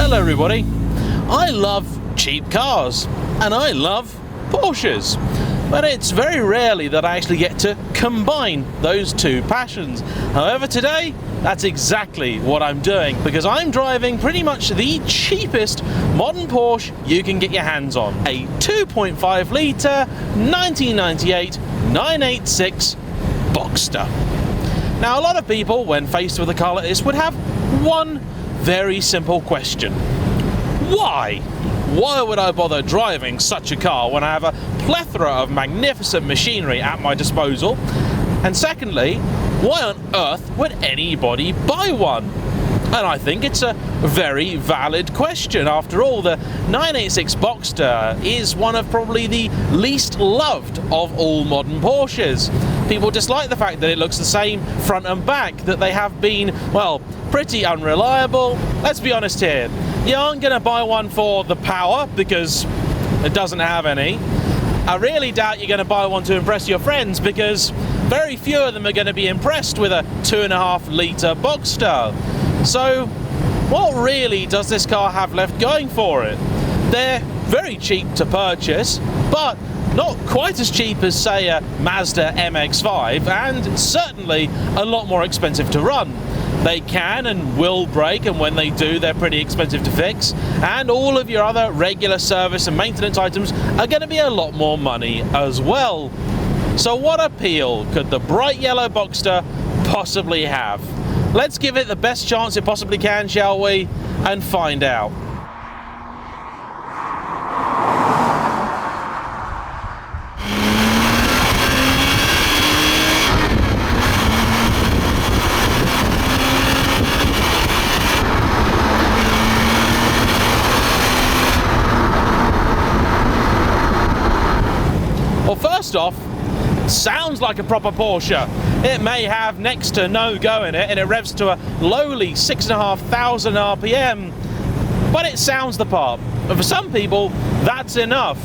Hello everybody. I love cheap cars and I love Porsches, but it's very rarely that I actually get to combine those two passions. However, today that's exactly what I'm doing, because I'm driving pretty much the cheapest modern Porsche you can get your hands on. A 2.5 litre 1998 986 Boxster. Now, a lot of people, when faced with a car like this, would have one very simple question. Why? Why would I bother driving such a car when I have a plethora of magnificent machinery at my disposal? And secondly, why on earth would anybody buy one? And I think it's a very valid question. After all, the 986 Boxster is one of probably the least loved of all modern Porsches. People dislike the fact that it looks the same front and back, that they have been, well, pretty unreliable. Let's be honest here. You aren't going to buy one for the power, because it doesn't have any. I really doubt you're going to buy one to impress your friends, because very few of them are going to be impressed with a 2.5 litre Boxster. So what really does this car have left going for it? They're very cheap to purchase, but not quite as cheap as, say, a Mazda MX-5, and certainly a lot more expensive to run. They can and will break, and when they do, they're pretty expensive to fix, and all of your other regular service and maintenance items are going to be a lot more money as well. So what appeal could the bright yellow Boxster possibly have? Let's give it the best chance it possibly can, shall we, and find out. Well, first off, sounds like a proper Porsche. It may have next to no go in it, and it revs to a lowly 6,500 RPM, but it sounds the part. And for some people, that's enough.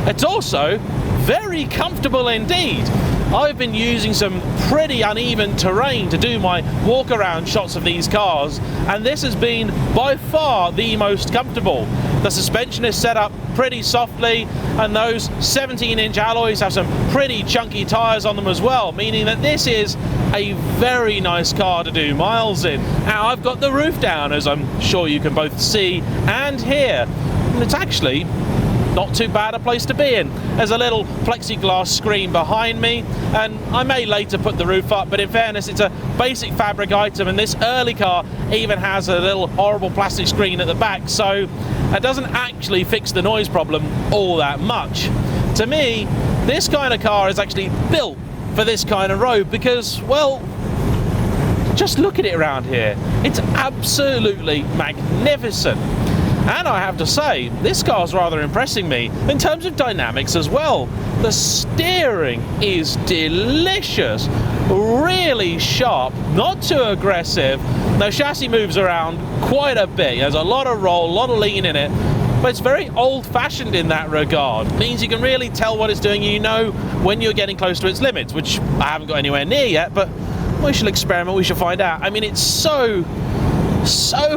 It's also very comfortable indeed. I've been using some pretty uneven terrain to do my walk-around shots of these cars, and this has been by far the most comfortable. The suspension is set up pretty softly, and those 17-inch alloys have some pretty chunky tyres on them as well, meaning that this is a very nice car to do miles in. Now, I've got the roof down, as I'm sure you can both see and hear, and it's actually not too bad a place to be in. There's a little plexiglass screen behind me, and I may later put the roof up, but in fairness, it's a basic fabric item, and this early car even has a little horrible plastic screen at the back, so that doesn't actually fix the noise problem all that much. To me, this kind of car is actually built for this kind of road, because, well, just look at it around here. It's absolutely magnificent. And I have to say, this car's rather impressing me in terms of dynamics as well. The steering is delicious, really sharp, not too aggressive. The chassis moves around quite a bit. There's a lot of roll, a lot of lean in it, but it's very old-fashioned in that regard. It means you can really tell what it's doing. You know when you're getting close to its limits, which I haven't got anywhere near yet, but we shall experiment, we shall find out. I mean, it's so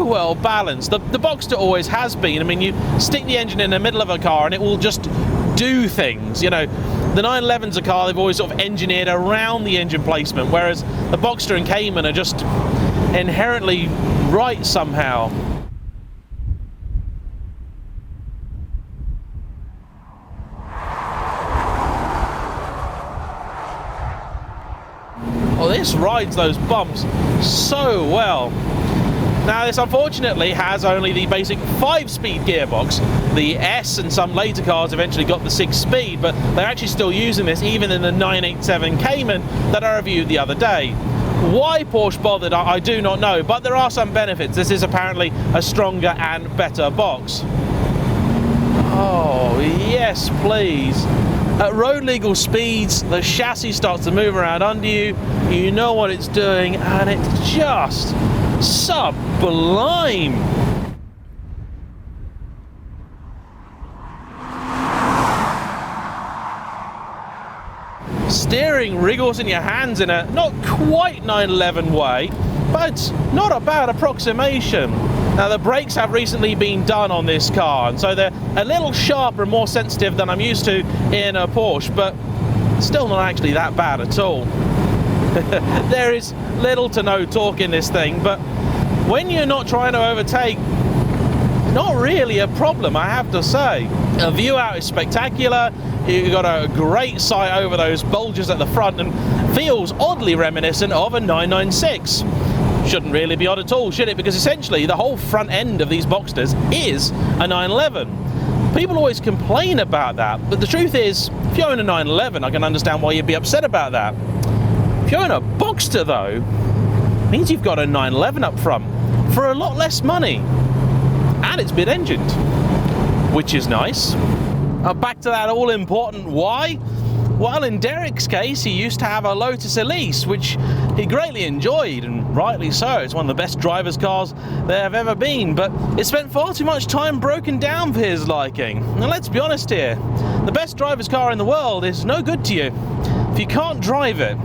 well balanced. The Boxster always has been. I mean, you stick the engine in the middle of a car and it will just do things. You know, the 911's a car they've always sort of engineered around the engine placement, whereas the Boxster and Cayman are just inherently right somehow. Oh, this rides those bumps so well. Now, this unfortunately has only the basic 5-speed gearbox. The S and some later cars eventually got the 6-speed, but they're actually still using this even in the 987 Cayman that I reviewed the other day. Why Porsche bothered, I do not know, but there are some benefits. This is apparently a stronger and better box. Oh, yes, please. At road legal speeds, the chassis starts to move around under you. You know what it's doing, and it's just sublime. Steering wriggles in your hands in a not quite 911 way, but not a bad approximation. Now the brakes have recently been done on this car, and so they're a little sharper and more sensitive than I'm used to in a Porsche, but still not actually that bad at all. There is little to no torque in this thing, but when you're not trying to overtake, not really a problem, I have to say. The view out is spectacular. You've got a great sight over those bulges at the front, and feels oddly reminiscent of a 996. Shouldn't really be odd at all, should it? Because essentially the whole front end of these Boxsters is a 911. People always complain about that, but the truth is, if you own a 911, I can understand why you'd be upset about that. If you own a Boxster, though, it means you've got a 911 up front for a lot less money, and it's mid-engined, which is nice. Back to that all-important why. Well, in Derek's case, he used to have a Lotus Elise, which he greatly enjoyed, and rightly so. It's one of the best driver's cars there have ever been, but it spent far too much time broken down for his liking. Now, let's be honest here. The best driver's car in the world is no good to you if you can't drive it.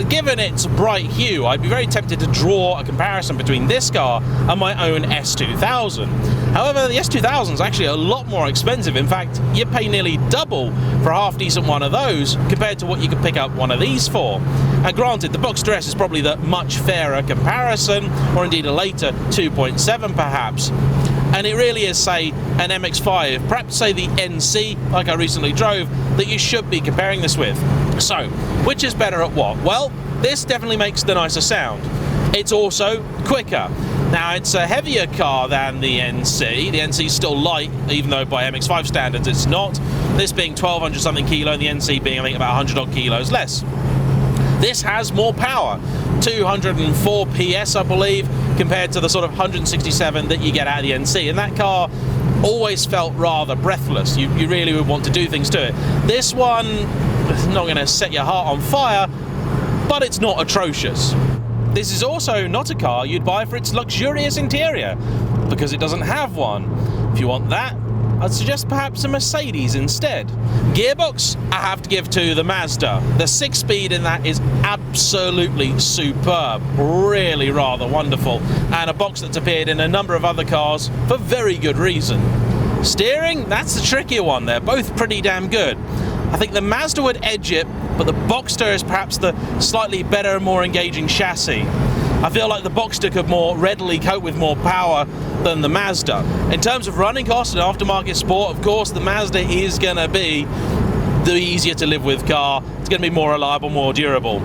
Given its bright hue, I'd be very tempted to draw a comparison between this car and my own S2000. However, the S2000 is actually a lot more expensive. In fact, you pay nearly double for a half-decent one of those compared to what you could pick up one of these for. And granted, the Boxster S is probably the much fairer comparison, or indeed a later 2.7 perhaps. And it really is, say, an MX-5, perhaps say the NC, like I recently drove, that you should be comparing this with. So, which is better at what? Well, this definitely makes the nicer sound. It's also quicker. Now, it's a heavier car than the NC. The NC is still light, even though by MX-5 standards it's not. This being 1,200 something kilo, and the NC being, I think, about 100 odd kilos less. This has more power, 204 PS, I believe, compared to the sort of 167 that you get out of the NC. And that car always felt rather breathless. You really would want to do things to it. This one is not going to set your heart on fire, but it's not atrocious. This is also not a car you'd buy for its luxurious interior, because it doesn't have one. If you want that, I'd suggest perhaps a Mercedes instead. Gearbox, I have to give to the Mazda. The 6-speed in that is absolutely superb, really rather wonderful, and a box that's appeared in a number of other cars for very good reason. Steering, that's the trickier one. They're both pretty damn good. I think the Mazda would edge it, but the Boxster is perhaps the slightly better and more engaging chassis. I feel like the Boxster could more readily cope with more power than the Mazda. In terms of running costs and aftermarket sport, of course, the Mazda is going to be the easier to live with car. It's going to be more reliable, more durable.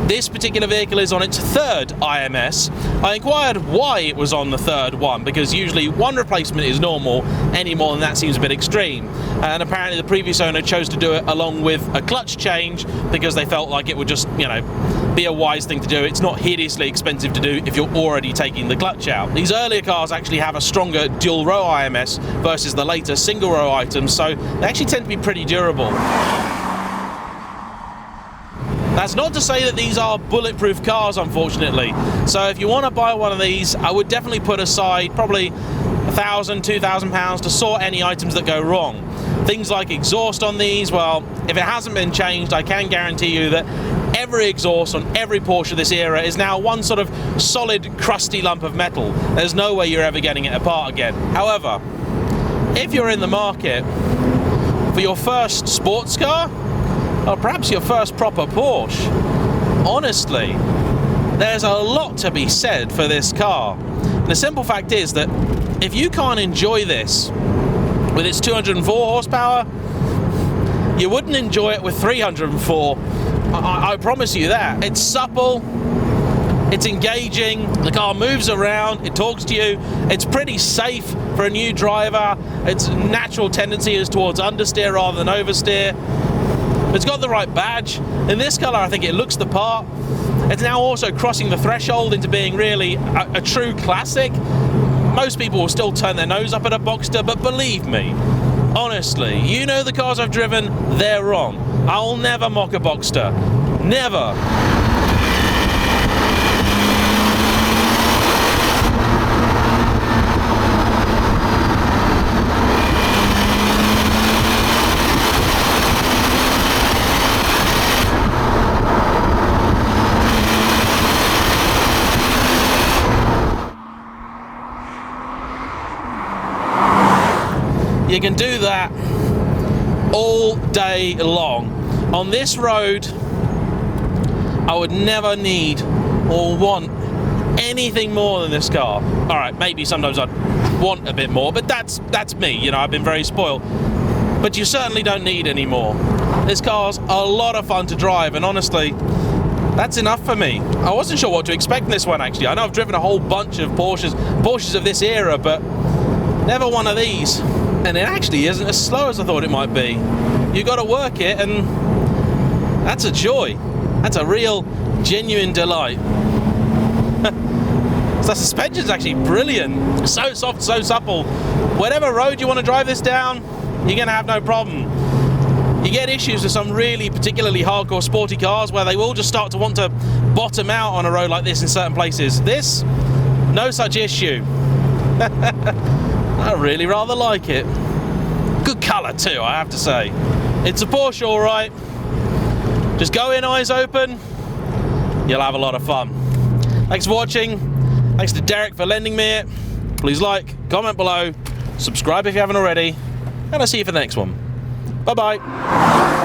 This particular vehicle is on its third IMS. I inquired why it was on the third one, because usually one replacement is normal. Any more than that seems a bit extreme. And apparently the previous owner chose to do it along with a clutch change because they felt like it would just, you know, be a wise thing to do. It's not hideously expensive to do if you're already taking the clutch out. These earlier cars actually have a stronger dual row IMS versus the later single row items, so they actually tend to be pretty durable. That's not to say that these are bulletproof cars, unfortunately. So if you want to buy one of these, I would definitely put aside probably £1,000, £2,000 to sort any items that go wrong. Things like exhaust on these, well, if it hasn't been changed, I can guarantee you that every exhaust on every Porsche of this era is now one sort of solid, crusty lump of metal. There's no way you're ever getting it apart again. However, if you're in the market for your first sports car, or perhaps your first proper Porsche, honestly, there's a lot to be said for this car. And the simple fact is that if you can't enjoy this with its 204 horsepower, you wouldn't enjoy it with 304. I promise you that. It's supple, it's engaging, the car moves around, it talks to you, it's pretty safe for a new driver, its natural tendency is towards understeer rather than oversteer. It's got the right badge. In this colour, I think it looks the part. It's now also crossing the threshold into being really a true classic. Most people will still turn their nose up at a Boxster, but believe me, honestly, you know the cars I've driven, they're wrong. I'll never mock a Boxster. Never. You can do that all day long. On this road, I would never need or want anything more than this car. All right, maybe sometimes I'd want a bit more, but that's me, you know, I've been very spoiled. But you certainly don't need any more. This car's a lot of fun to drive, and honestly, that's enough for me. I wasn't sure what to expect in this one, actually. I know I've driven a whole bunch of Porsches of this era, but never one of these. And it actually isn't as slow as I thought it might be. You got to work it, and that's a joy. That's a real, genuine delight. So the suspension's actually brilliant. So soft, so supple. Whatever road you want to drive this down, you're going to have no problem. You get issues with some really particularly hardcore sporty cars where they will just start to want to bottom out on a road like this in certain places. This, no such issue. I really rather like it. Good colour too, I have to say. It's a Porsche, all right. Just go in eyes open, you'll have a lot of fun. Thanks for watching. Thanks to Derek for lending me it. Please like, comment below, subscribe if you haven't already, and I'll see you for the next one. Bye-bye.